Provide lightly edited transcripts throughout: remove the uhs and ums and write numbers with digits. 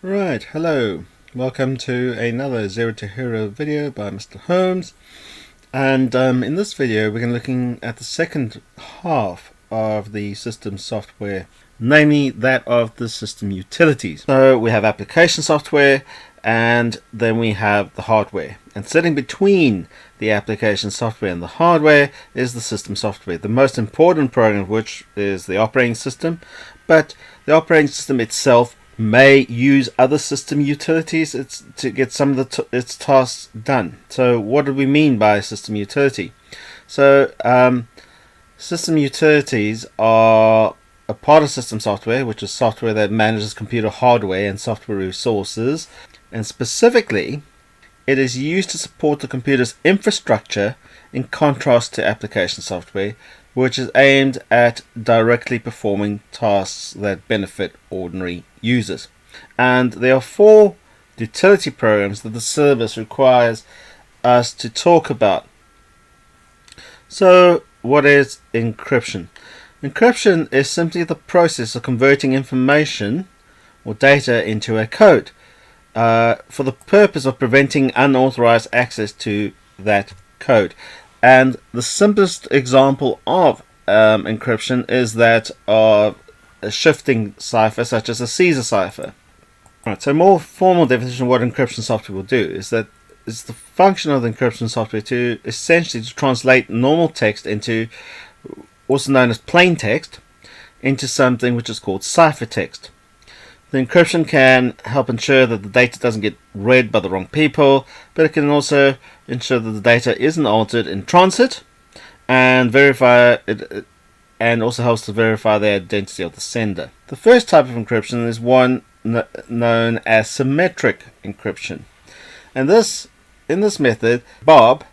Right, hello. Welcome to another Zero to Hero video by Mr. Holmes. And in this video we're going to be looking at the second half of the system software, namely that of the system utilities. So we have application software and then we have the hardware. And sitting between the application software and the hardware is the system software, the most important program of which is the operating system. But the operating system itself may use other system utilities to get some of its tasks done. So what do we mean by a system utility? So system utilities are a part of system software, which is software that manages computer hardware and software resources, and specifically it is used to support the computer's infrastructure, in contrast to application software, which is aimed at directly performing tasks that benefit ordinary users. And there are four utility programs that the syllabus requires us to talk about. So what is encryption? Encryption is simply the process of converting information or data into a code for the purpose of preventing unauthorized access to that code. And the simplest example of encryption is that of a shifting cipher, such as a Caesar cipher. Right, so more formal definition of what encryption software will do is that it's the function of the encryption software to essentially to translate normal text into, also known as plain text, into something which is called ciphertext. The encryption can help ensure that the data doesn't get read by the wrong people, but it can also ensure that the data isn't altered in transit, and verify it, and also helps to verify the identity of the sender. The first type of encryption is one known as symmetric encryption, and in this method, Bob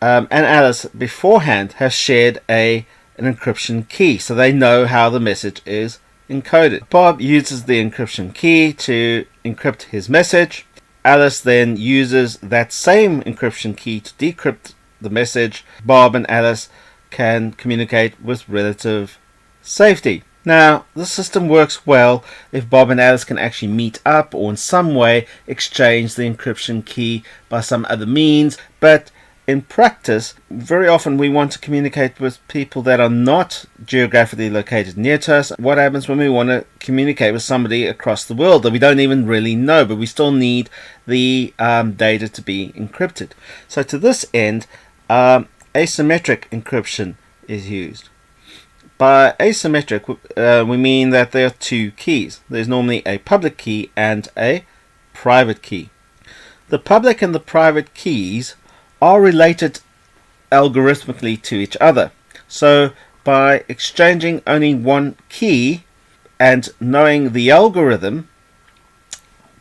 and Alice beforehand have shared an encryption key, so they know how the message is encoded. Bob uses the encryption key to encrypt his message. Alice then uses that same encryption key to decrypt the message. Bob and Alice can communicate with relative safety. Now, the system works well if Bob and Alice can actually meet up or in some way exchange the encryption key by some other means, but in practice, very often we want to communicate with people that are not geographically located near to us. What happens when we want to communicate with somebody across the world that we don't even really know, but we still need the data to be encrypted? So to this end, asymmetric encryption is used. By asymmetric, we mean that there are two keys. There's normally a public key and a private key. The public and the private keys are related algorithmically to each other. So by exchanging only one key and knowing the algorithm,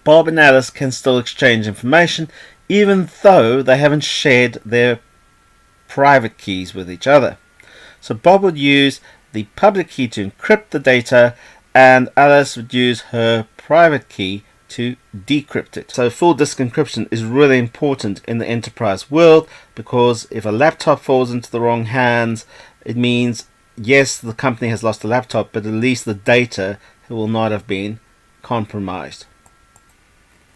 Bob and Alice can still exchange information even though they haven't shared their private keys with each other. So Bob would use the public key to encrypt the data, and Alice would use her private key to decrypt it. So full disk encryption is really important in the enterprise world, because if a laptop falls into the wrong hands, it means yes, the company has lost a laptop, but at least the data will not have been compromised.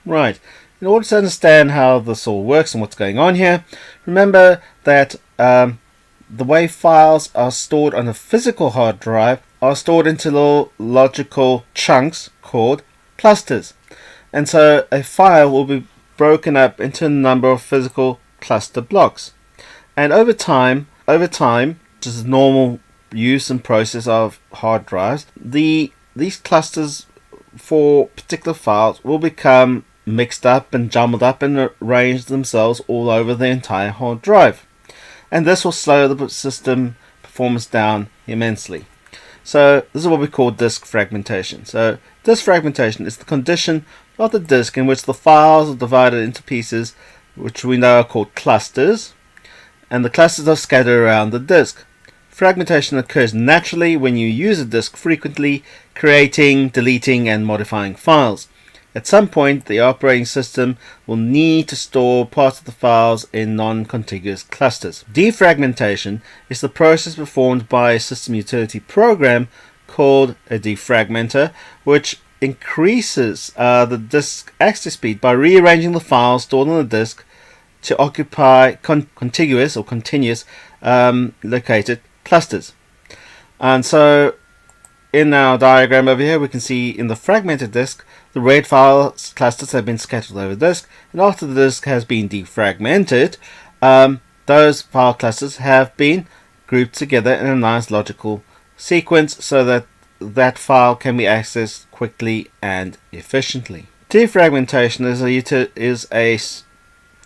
Right, in order to understand how this all works and what's going on here, remember that the way files are stored on a physical hard drive are stored into little logical chunks called clusters. And so a file will be broken up into a number of physical cluster blocks. And over time, which is normal use and process of hard drives, these clusters for particular files will become mixed up and jumbled up and arrange themselves all over the entire hard drive. And this will slow the system performance down immensely. So this is what we call disk fragmentation. So disk fragmentation is the condition of the disk in which the files are divided into pieces, which we know are called clusters, and the clusters are scattered around the disk. Fragmentation occurs naturally when you use a disk frequently, creating, deleting, and modifying files. At some point, the operating system will need to store parts of the files in non-contiguous clusters. Defragmentation is the process performed by a system utility program called a defragmenter, which increases the disk access speed by rearranging the files stored on the disk to occupy contiguous or continuous located clusters. And so in our diagram over here, we can see in the fragmented disk, the red file clusters have been scattered over the disk, and after the disk has been defragmented, those file clusters have been grouped together in a nice logical sequence so that that file can be accessed quickly and efficiently. Defragmentation is a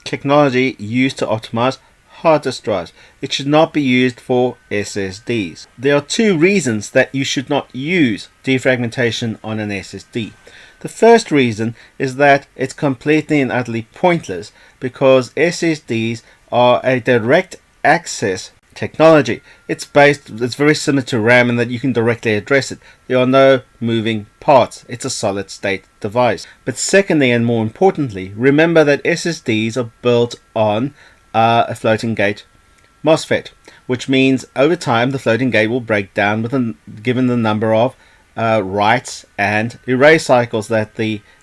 technology used to optimize hard disk drives. It should not be used for SSDs. There are two reasons that you should not use defragmentation on an SSD. The first reason is that it's completely and utterly pointless because SSDs are a direct access technology. It's very similar to RAM in that you can directly address it. There are no moving parts. It's a solid state device. But secondly, and more importantly, remember that SSDs are built on a floating gate MOSFET, which means over time the floating gate will break down given the number of writes and erase cycles that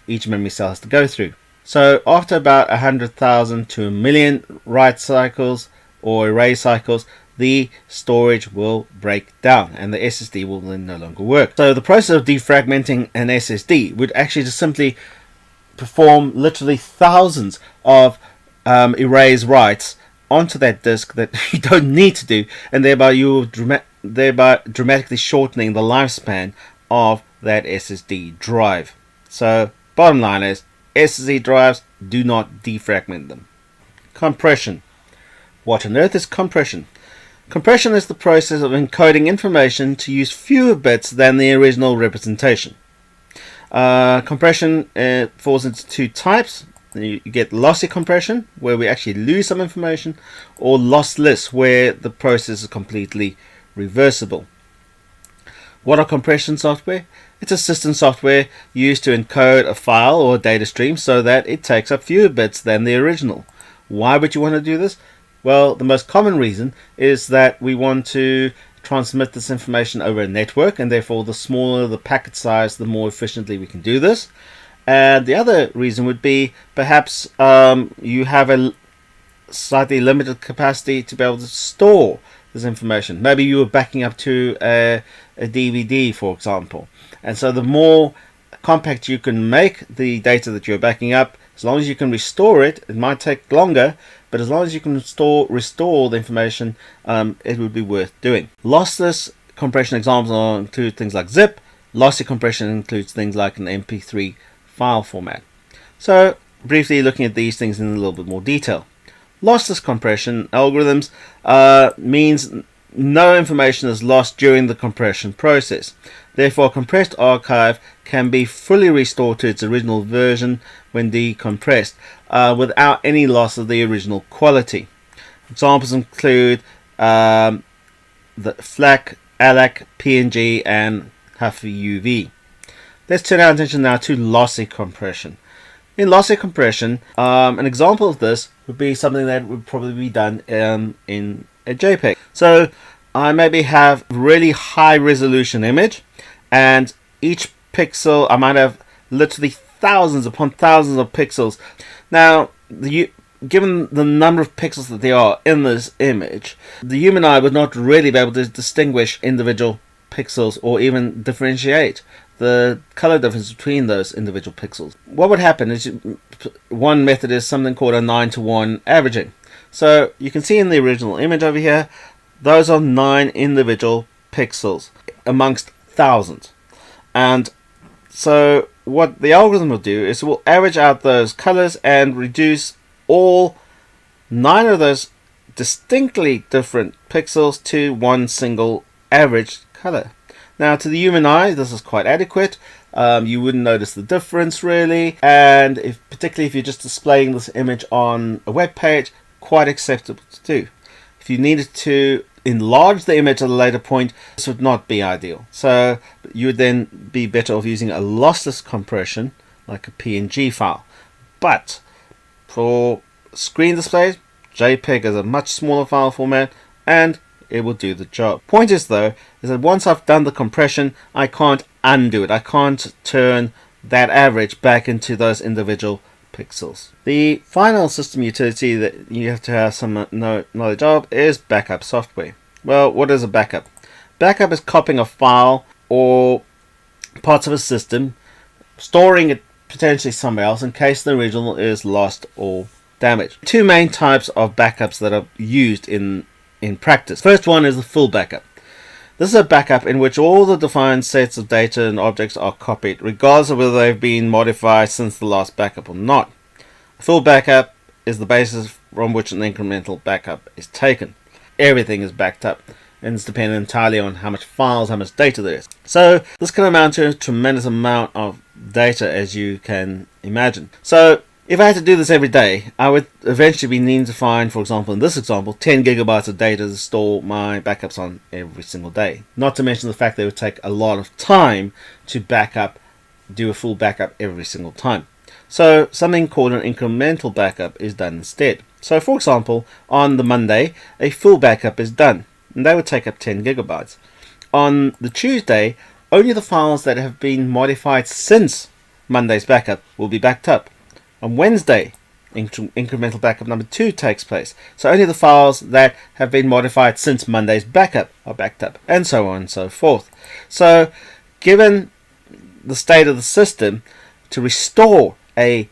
each memory cell has to go through. So after about 100,000 to 1 million write cycles or erase cycles, the storage will break down and the SSD will then no longer work. So the process of defragmenting an SSD would actually just simply perform literally thousands of erase writes onto that disk that you don't need to do, and thereby dramatically shortening the lifespan of that SSD drive. So bottom line is, SSD drives, do not defragment them. Compression. What on earth is compression? Compression is the process of encoding information to use fewer bits than the original representation. Compression falls into two types. You get lossy compression, where we actually lose some information, or lossless, where the process is completely reversible. What are compression software? It's a system software used to encode a file or a data stream so that it takes up fewer bits than the original. Why would you want to do this? Well, the most common reason is that we want to transmit this information over a network, and therefore the smaller the packet size, the more efficiently we can do this. And the other reason would be perhaps you have a slightly limited capacity to be able to store this information. Maybe you were backing up to a DVD, for example, and so the more compact you can make the data that you're backing up, as long as you can restore it, it might take longer, but as long as you can restore the information, it would be worth doing. Lossless compression examples include things like zip. Lossy compression includes things like an MP3 file format. So briefly looking at these things in a little bit more detail. Lossless compression algorithms means no information is lost during the compression process. Therefore, a compressed archive can be fully restored to its original version when decompressed without any loss of the original quality. Examples include the FLAC, ALAC, PNG, and HUFUV. Let's turn our attention now to lossy compression. In lossy compression, an example of this would be something that would probably be done in a JPEG. So I maybe have really high resolution image, and each pixel, I might have literally thousands upon thousands of pixels. Now, given the number of pixels that there are in this image, the human eye would not really be able to distinguish individual pixels or even differentiate the color difference between those individual pixels. What would happen is one method is something called a 9:1 averaging. So you can see in the original image over here, those are 9 individual pixels amongst thousands. And so what the algorithm will do is it will average out those colors and reduce all 9 of those distinctly different pixels to one single averaged color. Now, to the human eye, this is quite adequate. You wouldn't notice the difference really, and particularly if you're just displaying this image on a web page, quite acceptable to do. If you needed to enlarge the image at a later point, this would not be ideal. So you would then be better off using a lossless compression like a PNG file. But for screen displays, JPEG is a much smaller file format and it will do the job. Point is though, is that once I've done the compression, I can't undo it. I can't turn that average back into those individual pixels. The final system utility that you have to have some knowledge of is backup software. Well, what is a backup? Backup is copying a file or parts of a system, storing it potentially somewhere else in case the original is lost or damaged. Two main types of backups that are used in practice. First one is the full backup. This is a backup in which all the defined sets of data and objects are copied, regardless of whether they've been modified since the last backup or not. A full backup is the basis from which an incremental backup is taken. Everything is backed up, and it's dependent entirely on how much files, how much data there is. So this can amount to a tremendous amount of data, as you can imagine. So if I had to do this every day, I would eventually be needing to find, for example, in this example, 10 gigabytes of data to store my backups on every single day. Not to mention the fact that it would take a lot of time to do a full backup every single time. So something called an incremental backup is done instead. So for example, on the Monday, a full backup is done, and that would take up 10 gigabytes. On the Tuesday, only the files that have been modified since Monday's backup will be backed up. On Wednesday, incremental backup number 2 takes place. So only the files that have been modified since Monday's backup are backed up, and so on and so forth. So given the state of the system, to restore a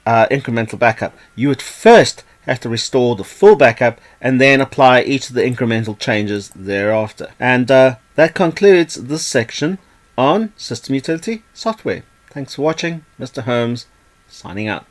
incremental backup, you would first have to restore the full backup and then apply each of the incremental changes thereafter. And that concludes this section on System Utility Software. Thanks for watching. Mr. Holmes signing out.